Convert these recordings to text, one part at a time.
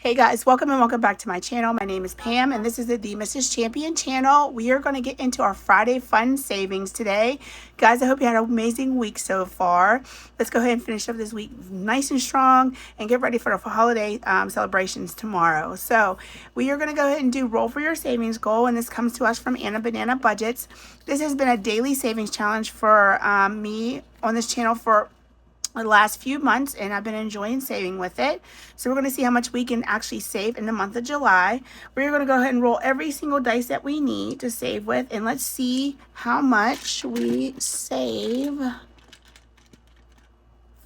Hey guys, welcome and welcome back to my channel. My name is Pam and this is the Mrs. Champion channel. We are going to get into our Friday fun savings today. Guys, I hope you had an amazing week so far. Let's go ahead and finish up this week nice and strong and get ready for the holiday celebrations tomorrow. So we are going to go ahead and do roll for your savings goal, and this comes to us from Anna Banana Budgets. This has been a daily savings challenge for me on this channel for the last few months, and I've been enjoying saving with it. So we're going to see how much we can actually save in the month of July. We're going to go ahead and roll every single dice that we need to save with, and let's see how much we save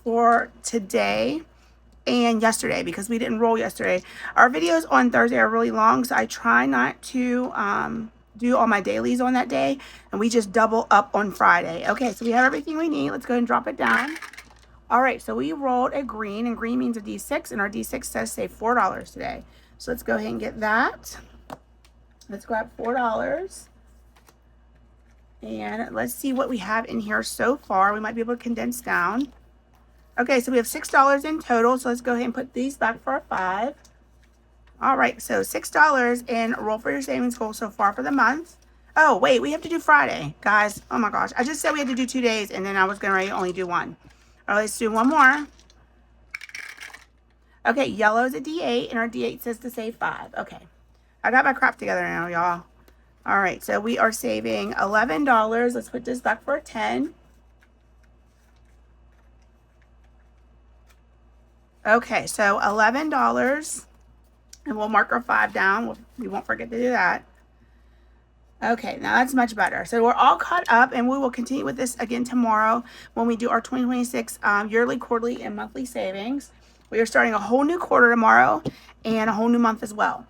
for today and yesterday, because we didn't roll yesterday. Our videos on Thursday are really long, so I try not to do all my dailies on that day, and we just double up on Friday. Okay, so we have everything we need. Let's go ahead and drop it down. All right, so we rolled a green, and green means a D6, and our D6 says save $4 today. So let's go ahead and get that. Let's grab $4. And let's see what we have in here so far. We might be able to condense down. Okay, so we have $6 in total, so let's go ahead and put these back for a 5. All right, so $6 and roll for your savings goal so far for the month. Oh, wait, we have to do Friday, guys. Oh my gosh, I just said we had to do 2 days, and then I was going to only do 1. All right, let's do one more. Okay, yellow is a D8, and our D8 says to save 5. Okay, I got my crap together now, y'all. All right, so we are saving $11. Let's put this back for a 10. Okay, so $11, and we'll mark our 5 down. We won't forget to do that. Okay, now that's much better. So we're all caught up, and we will continue with this again tomorrow when we do our 2026 yearly, quarterly, and monthly savings. We are starting a whole new quarter tomorrow and a whole new month as well.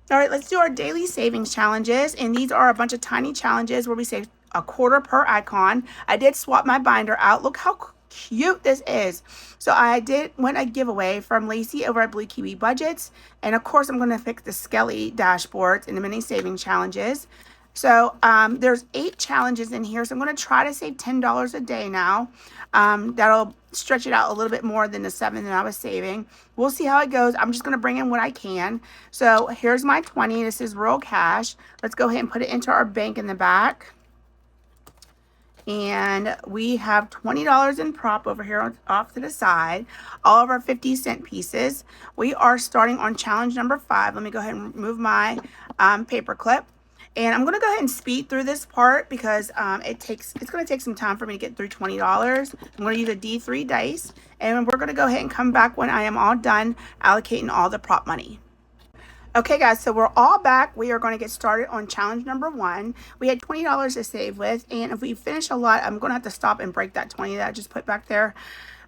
All right, let's do our daily savings challenges, and these are a bunch of tiny challenges where we save a quarter per icon. I did swap my binder out. Look how cute this is. So I did win a giveaway from Lacey over at Blue Kiwi Budgets, and of course I'm going to fix the Skelly dashboards and the mini saving challenges. So there's 8 challenges in here, so I'm going to try to save $10 a day now. That'll stretch it out a little bit more than the 7 that I was saving. We'll see how it goes. I'm just going to bring in what I can. So here's my 20. This is real cash. Let's go ahead and put it into our bank in the back. And we have $20 in prop over here off to the side. All of our 50-cent pieces. We are starting on challenge number 5. Let me go ahead and remove my paper clip. And I'm going to go ahead and speed through this part because it's going to take some time for me to get through $20. I'm going to use a D3 dice. And we're going to go ahead and come back when I am all done allocating all the prop money. Okay, guys, so we're all back. We are going to get started on challenge number 1. We had $20 to save with, and if we finish a lot, I'm going to have to stop and break that 20 that I just put back there.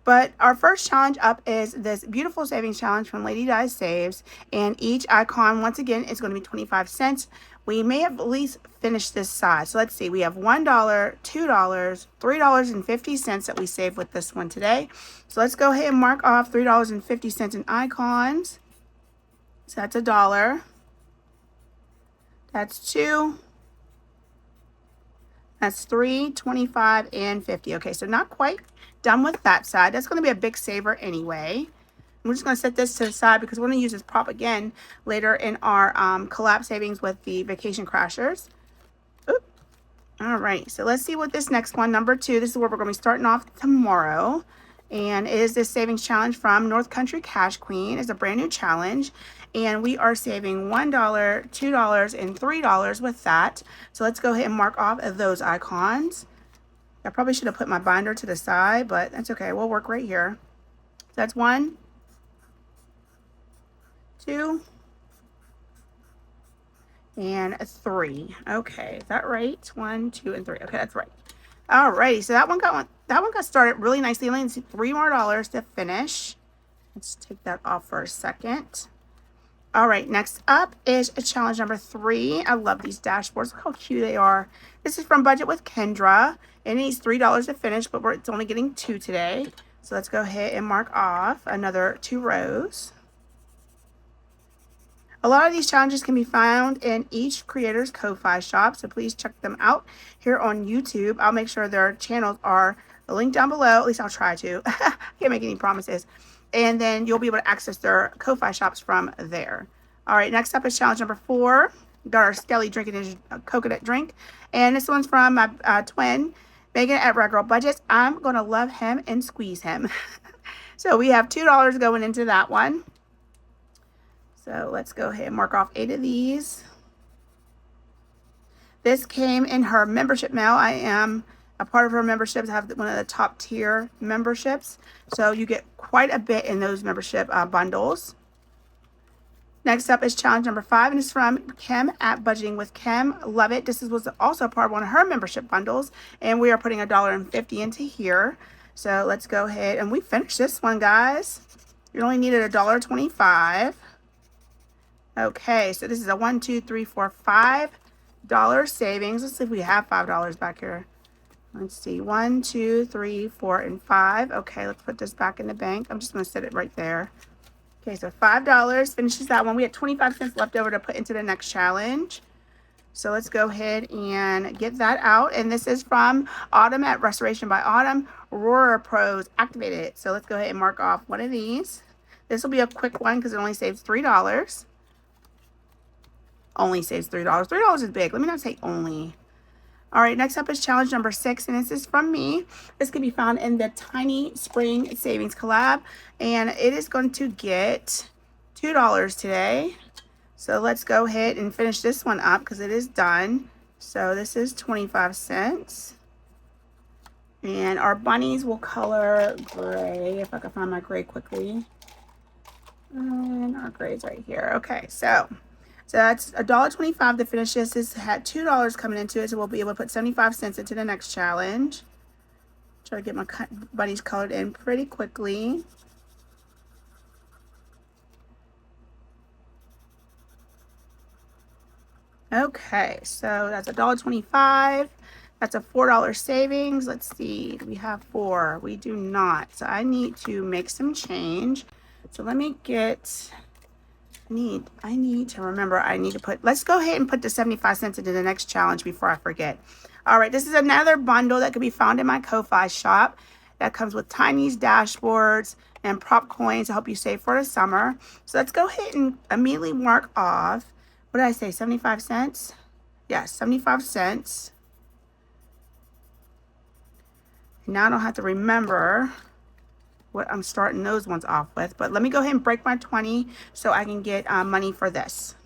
But our first challenge up is this beautiful savings challenge from Lady Dice Saves, and each icon, once again, is going to be 25 cents. We may have at least finished this side. So let's see. We have $1, $2, $3.50 that we saved with this one today. So let's go ahead and mark off $3.50 in icons. So that's $1. That's 2. That's 3, 25, and 50. Okay, so not quite done with that side. That's going to be a big saver anyway. I'm just going to set this to the side because we're going to use this prop again later in our collab savings with the Vacation Crashers. Oop. All right, so let's see what this next one, number 2, this is where we're going to be starting off tomorrow. And it is this savings challenge from North Country Cash Queen. It's a brand new challenge. And we are saving $1, $2, and $3 with that. So let's go ahead and mark off those icons. I probably should have put my binder to the side, but that's okay. We'll work right here. So that's 1, 2, and 3. Okay, is that right? 1, 2, and 3. Okay, that's right. Alrighty, so that one got started really nicely. Only need $3 more to finish. Let's take that off for a second. All right, next up is challenge number 3. I love these dashboards. Look how cute they are. This is from Budget with Kendra. It needs $3 to finish, but it's only getting 2 today. So let's go ahead and mark off another 2 rows. A lot of these challenges can be found in each creator's Ko-Fi shop, so please check them out here on YouTube. I'll make sure their channels are linked down below. At least I'll try to. Can't make any promises. and then you'll be able to access their Ko-Fi shops from there. All right, next up is challenge number 4. We got our Skelly drinking coconut drink, and this one's from my twin, Megan at Red Girl Budgets. I'm gonna love him and squeeze him. So we have $2 going into that one. So let's go ahead and mark off 8 of these. This came in her membership mail. I am a part of her memberships. I have one of the top tier memberships. So you get quite a bit in those membership bundles. Next up is challenge number 5, and it's from Kim at Budgeting with Kim. Love it. This was also part of one of her membership bundles, and we are putting $1.50 into here. So let's go ahead, and we finished this one, guys. You only needed $1.25. Okay, so this is a $1, $2, $3, $4, $5 savings. Let's see if we have $5 back here. Let's see, 1, 2, 3, 4, and 5. Okay, let's put this back in the bank. I'm just going to set it right there. Okay, so $5 finishes that one. We had 25 cents left over to put into the next challenge. So let's go ahead and get that out. And this is from Autumn at Restoration by Autumn. Aurora Pros activated. So let's go ahead and mark off one of these. This will be a quick one because it only saves $3. Only saves $3. $3 is big. Let me not say only. All right, next up is challenge number 6, and this is from me. This can be found in the Tiny Spring Savings collab, and it is going to get $2 today. So let's go ahead and finish this one up because it is done. So this is 25 cents. And our bunnies will color gray, if I can find my gray quickly. And our gray's right here. Okay, so that's $1.25 to finish this. This had $2 coming into it, so we'll be able to put 75 cents into the next challenge. Try to get my bunnies colored in pretty quickly. Okay, so that's $1.25. That's a $4 savings. Let's see, do we have 4? We do not. So I need to make some change. So let me get... I need to remember I need to put, let's go ahead and put the 75 cents into the next challenge before I forget. All right, this is another bundle that can be found in my Ko-Fi shop that comes with Tiny's dashboards and prop coins to help you save for the summer. So let's go ahead and immediately mark off, what did I say, 75 cents? Yes, 75 cents. Now I don't have to remember what I'm starting those ones off with, but let me go ahead and break my 20 so I can get money for this.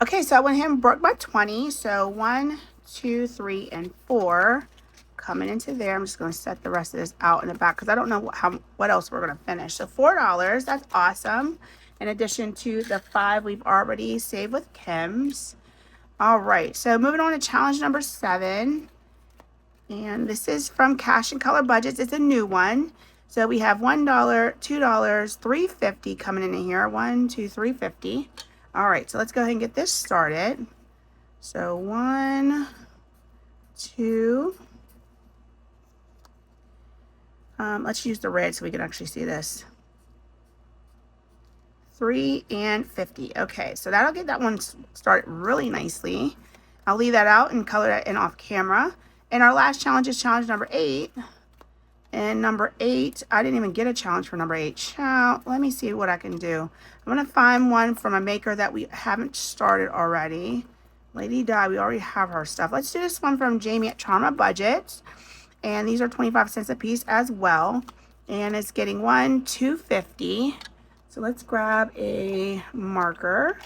Okay, so I went ahead and broke my 20. So 1, 2, 3, and 4 coming into there. I'm just going to set the rest of this out in the back because I don't know what else we're going to finish. So $4, that's awesome. In addition to the 5 we've already saved with Kim's. All right, so moving on to challenge number 7. And this is from Cash and Color Budgets. It's a new one. So we have $1, $2, $3.50 coming in here. 1, 2, $3.50. All right, so let's go ahead and get this started. So 1, 2. Let's use the red so we can actually see this. 3 and 50. Okay, so that'll get that one started really nicely. I'll leave that out and color that in off camera. And our last challenge is challenge number 8. And number 8, I didn't even get a challenge for number 8. Let me see what I can do. I'm going to find one from a maker that we haven't started already. Lady Di, we already have her stuff. Let's do this one from Jamie at Charma Budgets. And these are 25 cents a piece as well. And it's getting $1, $2.50. So let's grab a marker.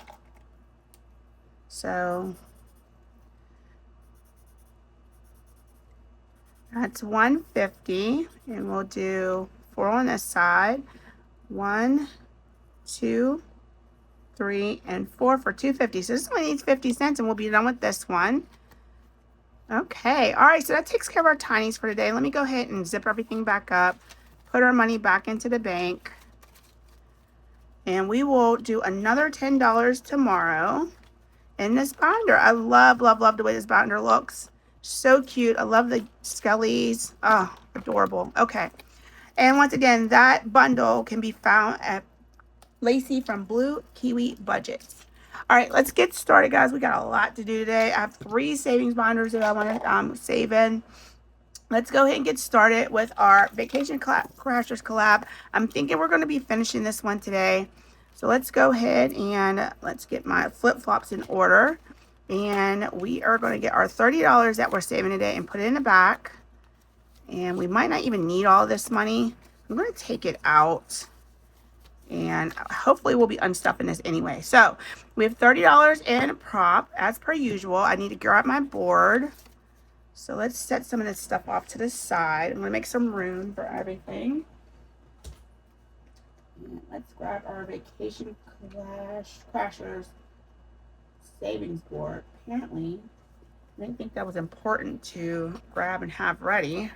So that's $1.50, and we'll do 4 on this side. 1, 2, 3, and 4 for $2.50. So this only needs 50 cents, and we'll be done with this one. Okay, all right, so that takes care of our tinies for today. Let me go ahead and zip everything back up, put our money back into the bank, and we will do another $10 tomorrow in this binder. I love, love, love the way this binder looks. So cute. I love the skellies. Oh, adorable. Okay. And once again, that bundle can be found at Lacey from Blue Kiwi Budgets. All right, let's get started, guys. We got a lot to do today. I have 3 savings binders that I want to save in. let's go ahead and get started with our Vacation Crashers collab. I'm thinking we're going to be finishing this one today. So let's go ahead and let's get my flip-flops in order. And we are going to get our $30 that we're saving today and put it in the back. And we might not even need all this money. I'm going to take it out. And hopefully we'll be unstuffing this anyway. So we have $30 in prop as per usual. I need to grab my board. So let's set some of this stuff off to the side. I'm going to make some room for everything. And let's grab our Vacation Crashers savings board. Apparently, I didn't think that was important to grab and have ready.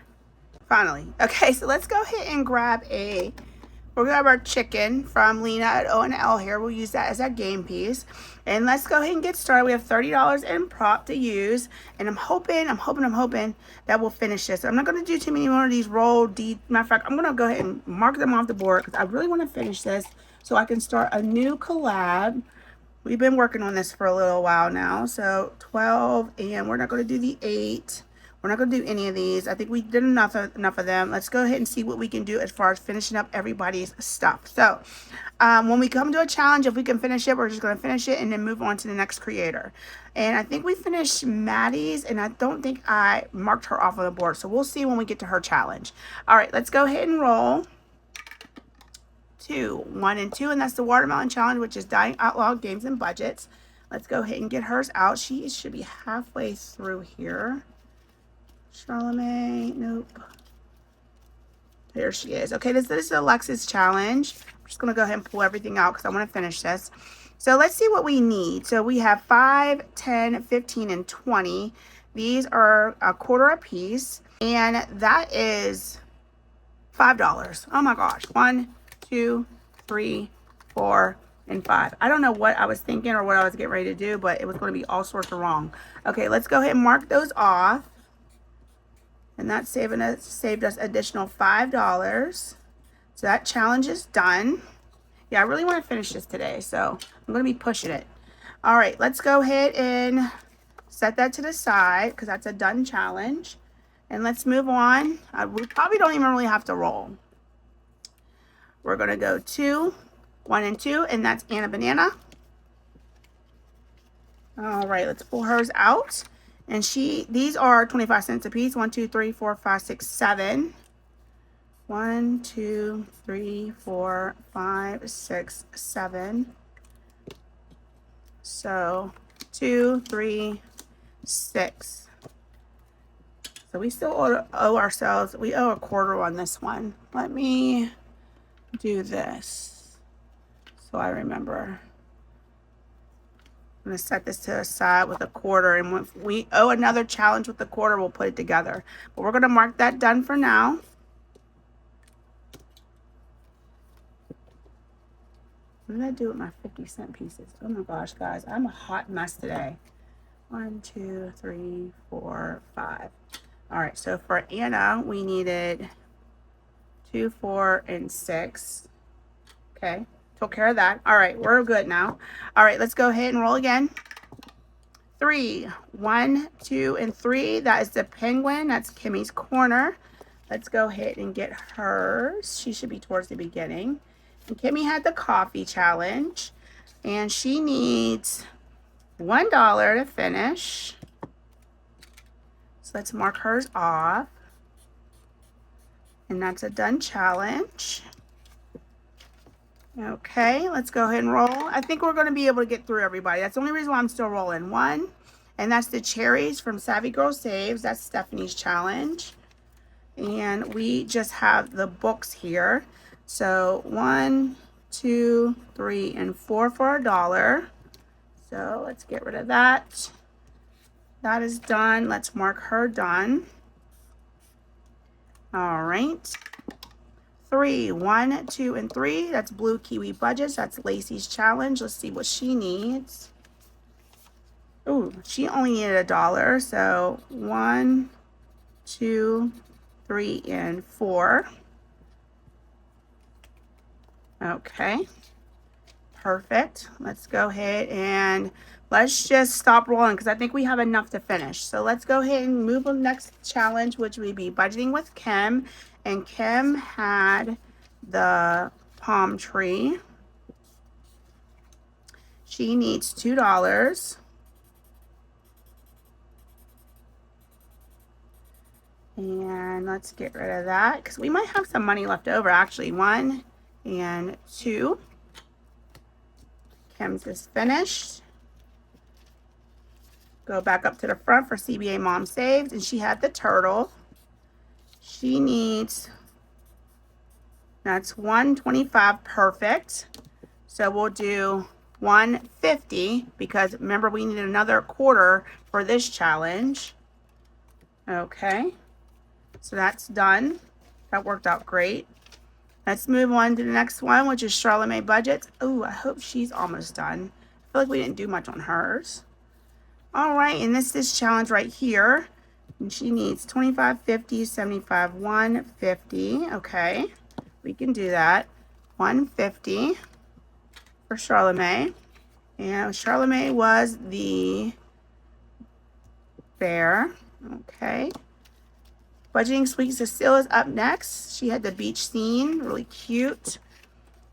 Finally. Okay, so let's go ahead and we'll grab our chicken from Lena at O&L here. We'll use that as our game piece. And let's go ahead and get started. We have $30 in prop to use. And I'm hoping that we'll finish this. I'm not going to do too many more of these roll D. Matter of fact, I'm going to go ahead and mark them off the board because I really want to finish this so I can start a new collab. We've been working on this for a little while now. So 12, and we're not going to do the 8. We're not going to do any of these. I think we did enough of them. Let's go ahead and see what we can do as far as finishing up everybody's stuff. So when we come to a challenge, if we can finish it, we're just going to finish it and then move on to the next creator. And I think we finished Maddie's, and I don't think I marked her off on the board. So we'll see when we get to her challenge. All right, let's go ahead and roll. 2, 1, and 2, and that's the watermelon challenge, which is Dying Outlaw Games and Budgets. Let's go ahead and get hers out. She should be halfway through here. Charlemagne, nope. There she is. Okay, this is Alexa's challenge. I'm just going to go ahead and pull everything out because I want to finish this. So let's see what we need. So we have 5, 10, 15, and 20. These are a quarter a piece, and that is $5. Oh my gosh. 1, 2, 3, 4, and 5. I don't know what I was thinking or what I was getting ready to do, but it was going to be all sorts of wrong. Okay, let's go ahead and mark those off. And that saved us additional $5. So that challenge is done. Yeah, I really want to finish this today, so I'm going to be pushing it. All right, let's go ahead and set that to the side because that's a done challenge. And let's move on. We probably don't even really have to roll. We're going to go 2, 1, and 2, and that's Anna Banana. All right, let's pull hers out. And these are 25 cents a piece. 1, 2, 3, 4, 5, 6, 7. 1, 2, 3, 4, 5, 6, 7. So 2, 3, 6. So we still owe ourselves. We owe a quarter on this one. Let me do this so I remember. I'm going to set this to the side with a quarter, and if we owe another challenge with the quarter, we'll put it together. But we're going to mark that done for now. What did I do with my 50-cent pieces? Oh my gosh, guys, I'm a hot mess today. 1, 2, 3, 4, 5. All right, so for Anna, we needed 2, 4, and 6. Okay. Took care of that. All right, we're good now. All right, let's go ahead and roll again. 3, 1, 2, and 3. That is the penguin. That's Kimmy's corner. Let's go ahead and get hers. She should be towards the beginning. And Kimmy had the coffee challenge, and she needs $1 to finish. So let's mark hers off. And that's a done challenge. Okay, let's go ahead and roll. I think we're going to be able to get through everybody. That's the only reason why I'm still rolling. 1, and that's the cherries from Savvy Girl Saves. That's Stephanie's challenge. And we just have the books here. So 1, 2, 3, and 4 for $1. So let's get rid of that. That is done. Let's mark her done. All right. 3, 1, 2, and 3. That's Blue Kiwi Budgets. That's Lacey's challenge. Let's see what she needs. Oh, she only needed $1. So 1, 2, 3, and 4. Okay. Perfect. Let's go ahead and let's just stop rolling because I think we have enough to finish. So let's go ahead and move on to the next challenge, which would be budgeting with Kim. And Kim had the palm tree. She needs $2. And let's get rid of that because we might have some money left over. Actually, 1 and 2. Kim's is finished. Go back up to the front for CBA Mom Saved. And she had the turtle. She needs, that's 125. Perfect. So we'll do 150 because remember we need another quarter for this challenge. Okay. So that's done. That worked out great. Let's move on to the next one, which is Charlamagne Budgets. Oh, I hope she's almost done. I feel like we didn't do much on hers. All right, and this challenge right here. And she needs 25, 50, 75, 150. Okay, we can do that. 150 for Charlamagne. And Charlamagne was the bear. Okay. Budgeting Sweet Cecile is up next. She had the beach scene, really cute.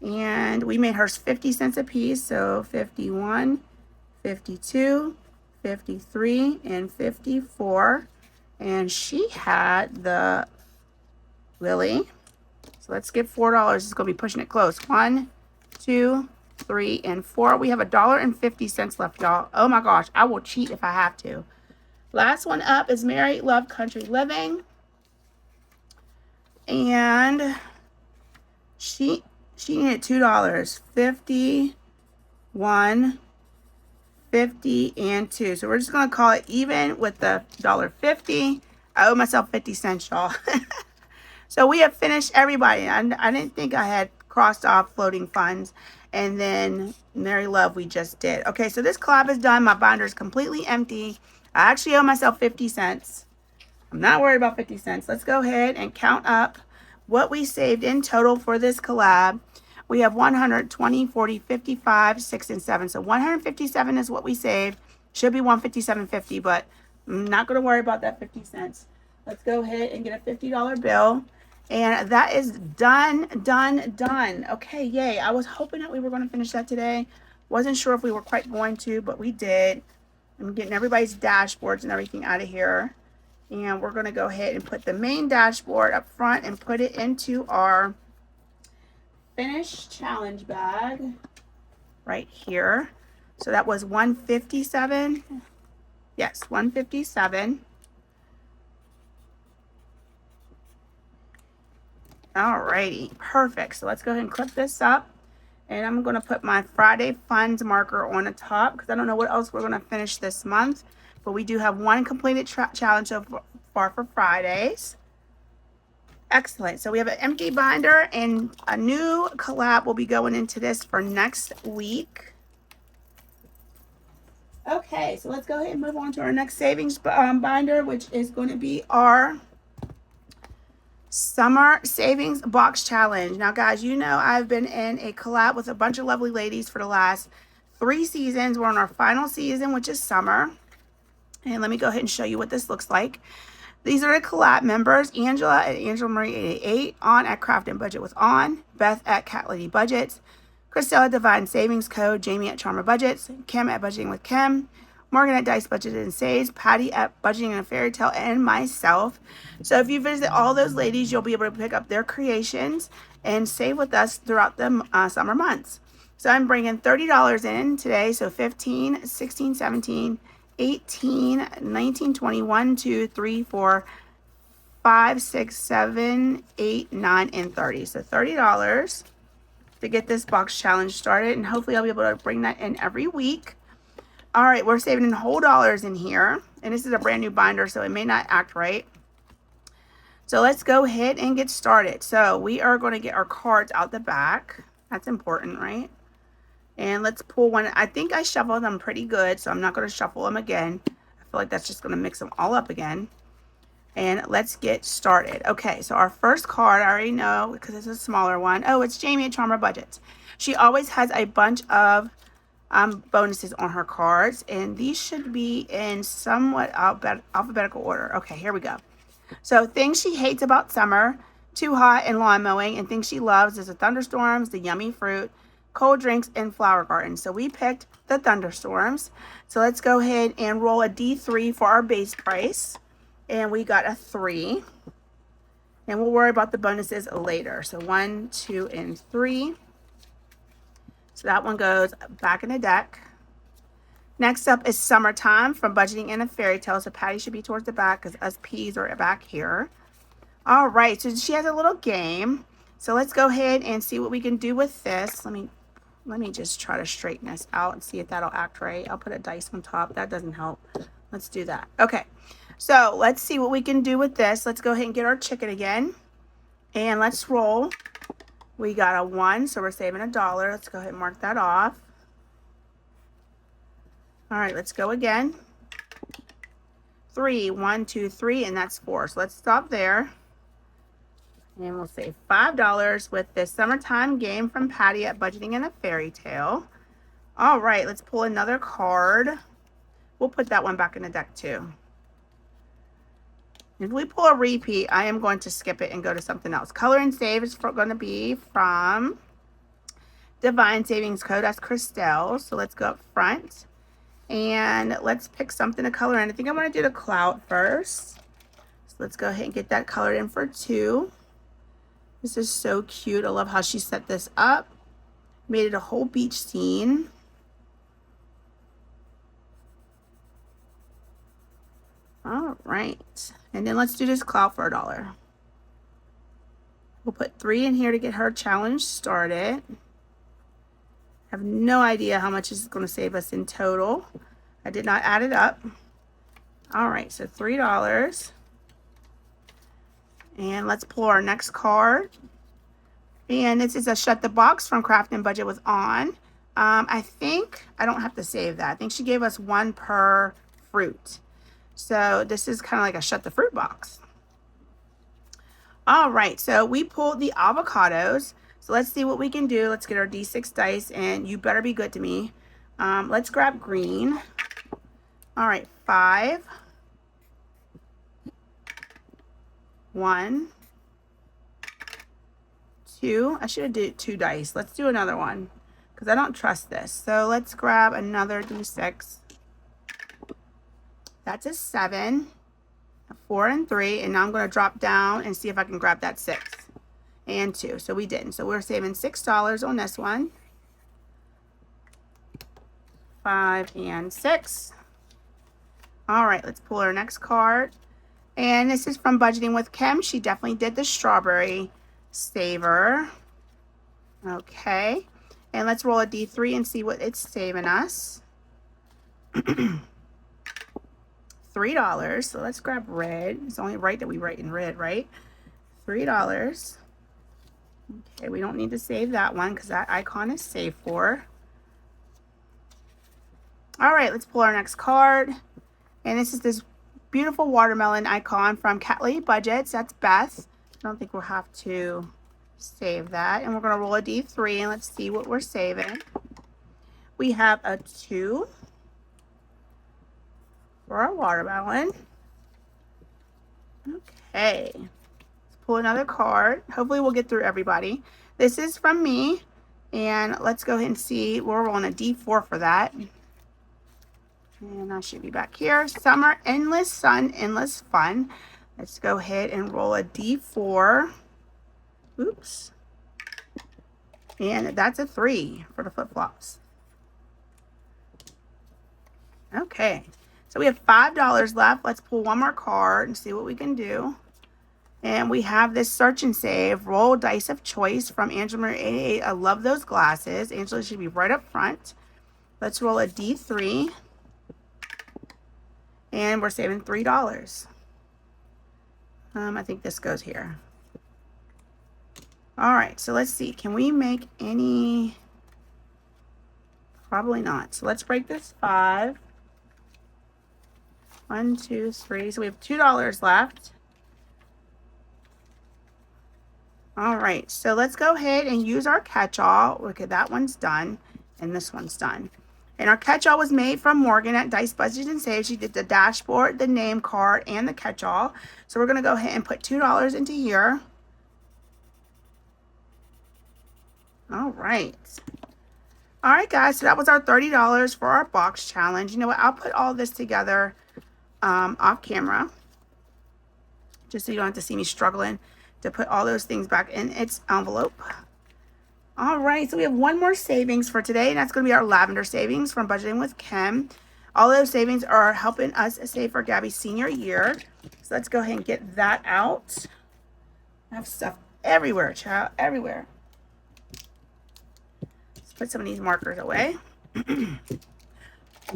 And we made hers 50 cents a piece. So 51, 52, 53, and 54. And she had the lily. So let's get $4. It's going to be pushing it close. 1, 2, 3, and 4. We have $1.50 left, y'all. Oh my gosh, I will cheat if I have to. Last one up is Mary Love Country Living. And she needed $2. 50, 1, 50, and 2. So we're just gonna call it even with the $1.50. I owe myself 50 cents, y'all. So we have finished everybody. I didn't think I had crossed off floating funds. And then Mary Love we just did. Okay, so this collab is done. My binder is completely empty. I actually owe myself 50 cents. I'm not worried about 50 cents. Let's go ahead and count up what we saved in total for this collab. We have 120, 40, 55, 6, and 7. So 157 is what we saved. Should be 157.50, but I'm not going to worry about that 50 cents. Let's go ahead and get a $50 bill. And that is done. Okay, yay. I was hoping that we were going to finish that today. Wasn't sure if we were quite going to, but we did. I'm getting everybody's dashboards and everything out of here. And we're going to go ahead and put the main dashboard up front and put it into our finished challenge bag right here. So that was 157. Yes, 157. Alrighty, perfect. So let's go ahead and clip this up. And I'm going to put my Friday funds marker on the top because I don't know what else we're going to finish this month. But we do have one completed challenge so far for Fridays. Excellent. So we have an empty binder and a new collab will be going into this for next week. Okay, so let's go ahead and move on to our next savings binder, which is going to be our Summer Savings Box Challenge. Now, guys, you know I've been in a collab with a bunch of lovely ladies for the last 3 seasons. We're on our final season, which is summer. And let me go ahead and show you what this looks like. These are the collab members. Angela at Angela Marie 888, On at Craft and Budget with On, Beth at Cat Lady Budgets, Christelle at Divine Savings Code, Jamie at Charmer Budgets, Kim at Budgeting with Kim, Morgan at Dice Budget and Saves, Patty at Budgeting and a Fairy Tale, and myself. So if you visit all those ladies, you'll be able to pick up their creations and save with us throughout the summer months. So I'm bringing $30 in today. So 15, 16, 17, 18, 19, 20, 1, 2, 3, 4, 5, 6, 7, 8, 9, and 30. So $30 to get this box challenge started. And hopefully I'll be able to bring that in every week. All right, we're saving whole dollars in here. And this is a brand new binder, so it may not act right. So let's go ahead and get started. So we are going to get our cards out the back. That's important, right? And let's pull one. I think I shuffled them pretty good, so I'm not going to shuffle them again. I feel like that's just going to mix them all up again. And let's get started. Okay, so our first card, I already know because it's a smaller one. Oh, it's Jamie at Charmer Budgets. She always has a bunch of bonuses on her cards, and these should be in somewhat alphabetical order. Okay, here we go. So things she hates about summer: too hot and lawn mowing, and things she loves is the thunderstorms, the yummy fruit, cold drinks, and flower gardens. So we picked the thunderstorms. So let's go ahead and roll a D3 for our base price, and we got a 3, and we'll worry about the bonuses later. So 1, 2, and 3. So that one goes back in the deck. Next up is Summertime from Budgeting in a Fairy Tale. So Patty should be towards the back because us P's are back here. All right, so she has a little game. So let's go ahead and see what we can do with this. Let me just try to straighten this out and see if that'll act right. I'll put a dice on top. That doesn't help. Let's do that. Okay, so let's see what we can do with this. Let's go ahead and get our chicken again. And let's roll. We got a 1, so we're saving $1. Let's go ahead and mark that off. All right, let's go again. 3, 1, 2, 3, and that's 4. So let's stop there. And we'll save $5 with this Summertime game from Patty at Budgeting in a Fairy Tale. All right, let's pull another card. We'll put that one back in the deck too. If we pull a repeat, I am going to skip it and go to something else. Color and Save is going to be from Divine Savings Code. That's Christelle. So let's go up front. And let's pick something to color in. I think I want to do the cloud first. So let's go ahead and get that colored in for 2. This is so cute. I love how she set this up. Made it a whole beach scene. All right. And then let's do this cloud for $1. We'll put 3 in here to get her challenge started. I have no idea how much this is going to save us in total. I did not add it up. All right, so $3. And let's pull our next card. And this is a Shut the Box from Craft and Budget with On. I think I don't have to save that. I think she gave us 1 per fruit. So this is kind of like a Shut the Fruit box. All right, so we pulled the avocados. So let's see what we can do. Let's get our D6 dice, and you better be good to me. Let's grab green. All right, 5. 1. 2. I should have did 2 dice. Let's do another one because I don't trust this. So let's grab another D6. That's a 7, a 4, and 3. And now I'm going to drop down and see if I can grab that 6 and 2. So we didn't. So we're saving $6 on this one. 5 and 6. All right, let's pull our next card. And this is from Budgeting with Kim. She definitely did the strawberry saver. Okay. And let's roll a D3 and see what it's saving us. $3. So let's grab red. It's only right that we write in red, right? $3. Okay, we don't need to save that one because that icon is saved for. All right, let's pull our next card. And this is this beautiful watermelon icon from Cat Lady Budgets. That's Beth. I don't think we'll have to save that. And we're going to roll a D3 and let's see what we're saving. We have a 2 for our watermelon. Okay. Let's pull another card. Hopefully we'll get through everybody. This is from me. And let's go ahead and see. We're rolling a D4 for that. And I should be back here. Summer, Endless Sun, Endless Fun. Let's go ahead and roll a D4. Oops. And that's a 3 for the flip-flops. Okay. So we have $5 left. Let's pull one more card and see what we can do. And we have this Search and Save. Roll Dice of Choice from Angela Marie 88. I love those glasses. Angela should be right up front. Let's roll a D3. And we're saving $3. I think this goes here. All right, so let's see. Can we make any? Probably not. So let's break this 5. 1, 2, 3. So we have $2 left. All right, so let's go ahead and use our catch-all. Okay, that one's done, and this one's done. And our catch-all was made from Morgan at Dice Budget and Save. She did the dashboard, the name card, and the catch-all. So we're going to go ahead and put $2 into here. All right. All right, guys, so that was our $30 for our box challenge. You know what? I'll put all this together off camera, just so you don't have to see me struggling to put all those things back in its envelope. All right, so we have one more savings for today, and that's going to be our Lavender Savings from Budgeting with Kim. All those savings are helping us save for Gabby's senior year. So let's go ahead and get that out. I have stuff everywhere, child, everywhere. Let's put some of these markers away. And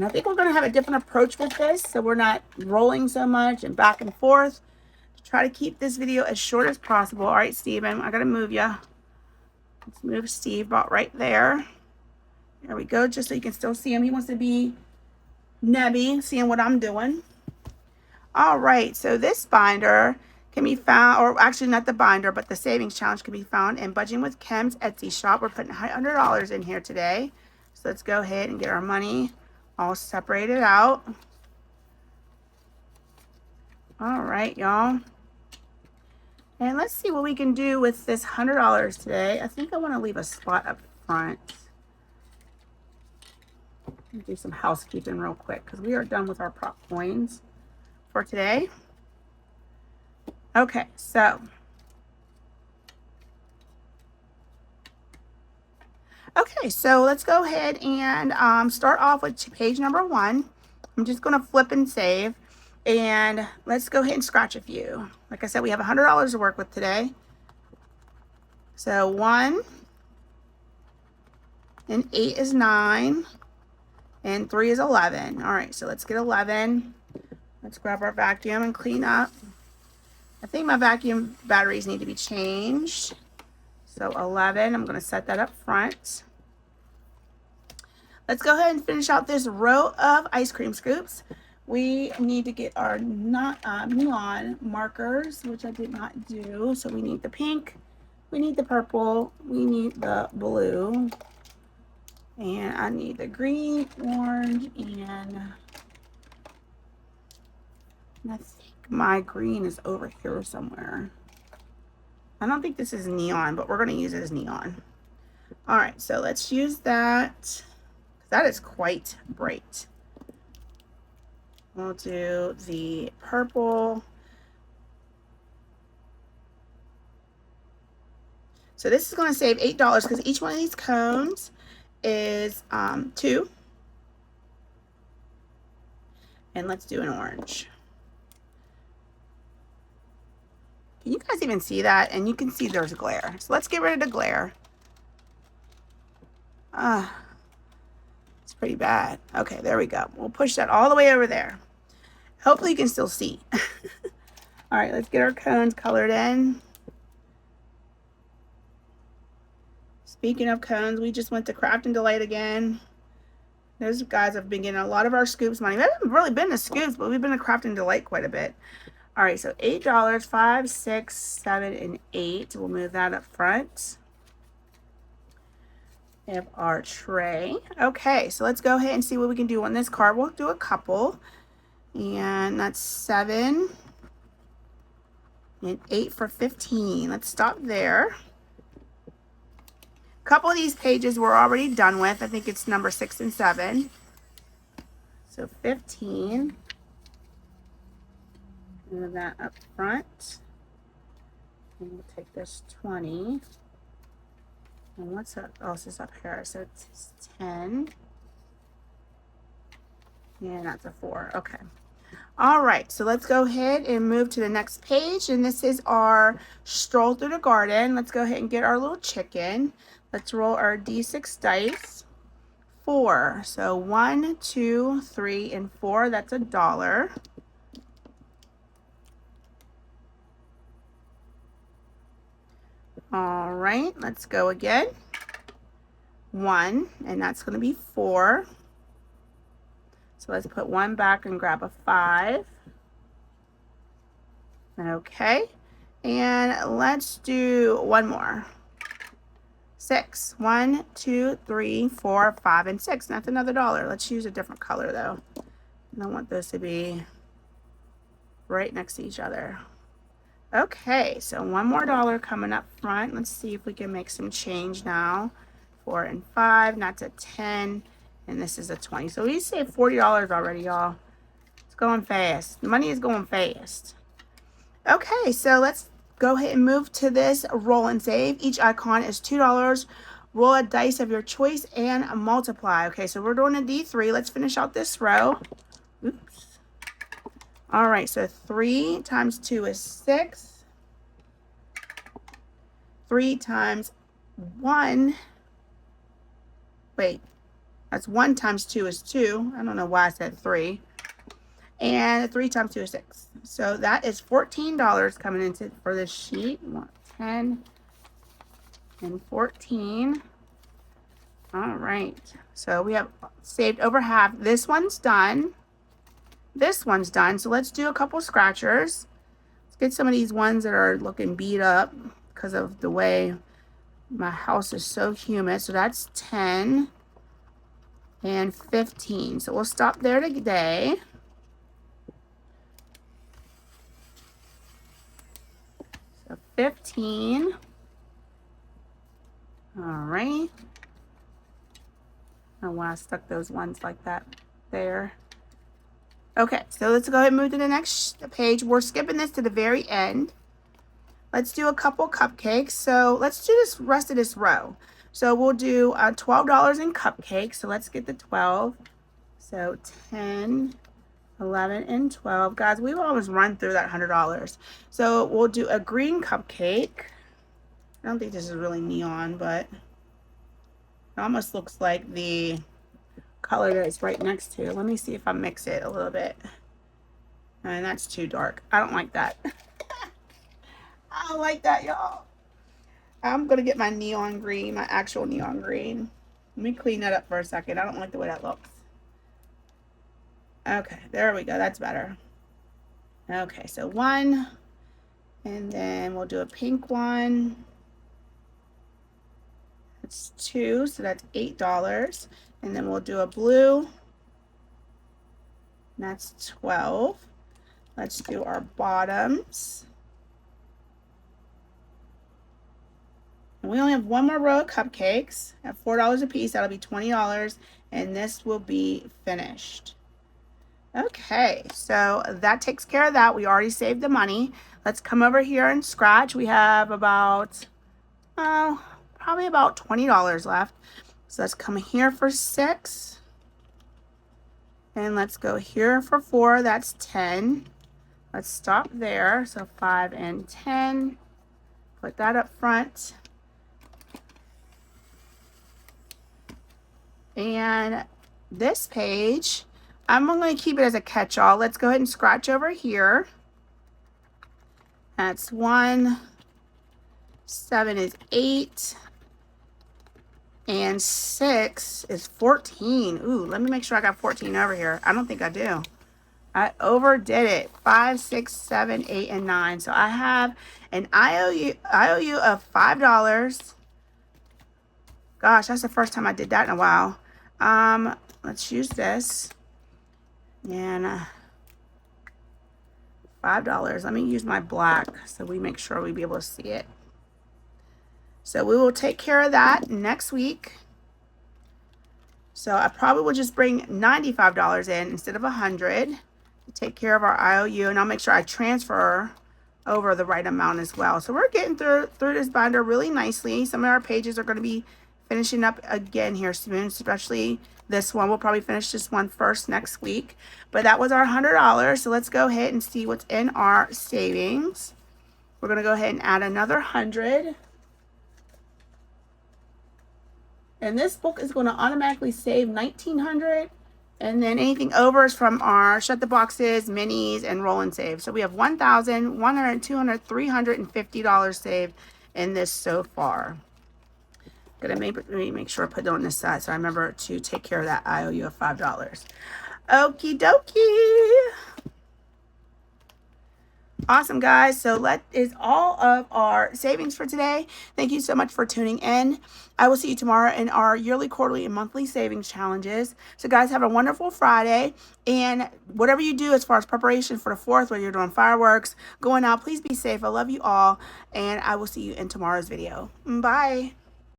I think we're going to have a different approach with this, so we're not rolling so much and back and forth. Try to keep this video as short as possible. All right, Steven, I got to move you. Let's move Steve about right there. There we go, just so you can still see him. He wants to be nebby, seeing what I'm doing. All right, so this binder can be found, or actually not the binder, but the savings challenge can be found in Budgeting with Kim's Etsy shop. We're putting $100 in here today. So let's go ahead and get our money all separated out. All right, y'all. And let's see what we can do with this $100 today. I think I want to leave a spot up front. Do some housekeeping real quick because we are done with our prop coins for today. Okay, so let's go ahead and start off with page number 1. I'm just going to flip and save. And let's go ahead and scratch a few. Like I said, we have $100 to work with today. So 1 and 8 is 9 and 3 is 11. All right, so let's get 11. Let's grab our vacuum and clean up. I think my vacuum batteries need to be changed. So 11, I'm going to set that up front. Let's go ahead and finish out this row of ice cream scoops. We need to get our neon markers, which I did not do. So we need the pink, we need the purple, we need the blue, and I need the green, orange, and I think my green is over here somewhere. I don't think this is neon, but we're going to use it as neon. All right, so let's use that. That is quite bright. We'll do the purple. So this is going to save $8 because each one of these cones is 2. And let's do an orange. Can you guys even see that? And you can see there's glare. So let's get rid of the glare. It's pretty bad. Okay, there we go. We'll push that all the way over there. Hopefully you can still see. All right, let's get our cones colored in. Speaking of cones, we just went to Craft and Delight again. Those guys have been getting a lot of our scoops money. We haven't really been to scoops, but we've been to Craft and Delight quite a bit. All right, so $8, 5, 6, 7, and 8. We'll move that up front. We have our tray. Okay, so let's go ahead and see what we can do on this card. We'll do a couple. And that's 7 and 8 for 15. Let's stop there. A couple of these pages we're already done with. I think it's number 6 and 7. So 15. Move that up front. And we'll take this 20. And what's else is up here? So it's 10. And that's a 4. Okay. All right, so let's go ahead and move to the next page. And this is our stroll through the garden. Let's go ahead and get our little chicken. Let's roll our D6 dice. 4. So 1, 2, 3, and 4. That's $1. All right, let's go again. 1, and that's going to be 4. So let's put 1 back and grab a 5. Okay. And let's do one more. 6. 1, 2, 3, 4, 5, and 6. That's another dollar. Let's use a different color though. I don't want those to be right next to each other. Okay, so one more dollar coming up front. Let's see if we can make some change now. 4 and 5, that's a 10, and this is a 20. So we saved $40 already, y'all. It's going fast. Money is going fast. Okay, so let's go ahead and move to this roll and save. Each icon is $2. Roll a dice of your choice and multiply. Okay, so we're doing a D3. Let's finish out this row. Oops. All right, so 3 times 2 is 6. 3 times 1. Wait, that's 1 times 2 is 2. I don't know why I said 3. And 3 times 2 is 6. So that is $14 coming into for this sheet. 10 and 14. All right. So we have saved over half. This one's done. This one's done. So let's do a couple scratchers. Let's get some of these ones that are looking beat up because of the way my house is so humid. So that's 10 and 15. So we'll stop there today. So 15. All right. I don't know why I stuck those ones like that there. Okay, so let's go ahead and move to the next page. We're skipping this to the very end. Let's do a couple cupcakes. So let's do this rest of this row. So we'll do $12 in cupcakes. So let's get the 12. So 10, 11, and 12. Guys, we will always run through that $100. So we'll do a green cupcake. I don't think this is really neon, but it almost looks like the color that it's right next to. Let me see if I mix it a little bit. And that's too dark. I don't like that. I don't like that, y'all. I'm gonna get my neon green, my actual neon green. Let me clean that up for a second. I don't like the way that looks. Okay, there we go. That's better. Okay, so 1, and then we'll do a pink one. That's 2, so that's $8. And then we'll do a blue. And that's 12. Let's do our bottoms. And we only have one more row of cupcakes at $4 a piece. That'll be $20, and this will be finished. Okay, so that takes care of that. We already saved the money. Let's come over here and scratch. We have about, probably about $20 left. So let's come here for 6. And let's go here for 4. That's 10. Let's stop there. So 5 and 10. Put that up front. And this page, I'm going to keep it as a catch-all. Let's go ahead and scratch over here. That's 1. 7 is 8. And 6 is 14. Ooh, let me make sure I got 14 over here. I don't think I do. I overdid it. 5, 6, 7, 8, and 9. So I have an IOU of $5. Gosh, that's the first time I did that in a while. Let's use this. And $5. Let me use my black so we make sure we be able to see it. So we will take care of that next week. So I probably will just bring $95 in instead of $100 to take care of our IOU, and I'll make sure I transfer over the right amount as well. So we're getting through this binder really nicely. Some of our pages are going to be finishing up again here soon, especially this one. We'll probably finish this one first next week. But that was our $100. So let's go ahead and see what's in our savings. We're going to go ahead and add another 100. And this book is going to automatically save $1,900. And then anything over is from our Shut the Boxes, minis, and roll and save. So we have $1,100, $200, $350 saved in this so far. Gonna make sure I put it on this side so I remember to take care of that IOU of $5. Okie dokie. Awesome, guys. So that is all of our savings for today. Thank you so much for tuning in. I will see you tomorrow in our yearly, quarterly, and monthly savings challenges. So, guys, have a wonderful Friday. And whatever you do as far as preparation for the 4th, whether you're doing fireworks, going out, please be safe. I love you all. And I will see you in tomorrow's video. Bye.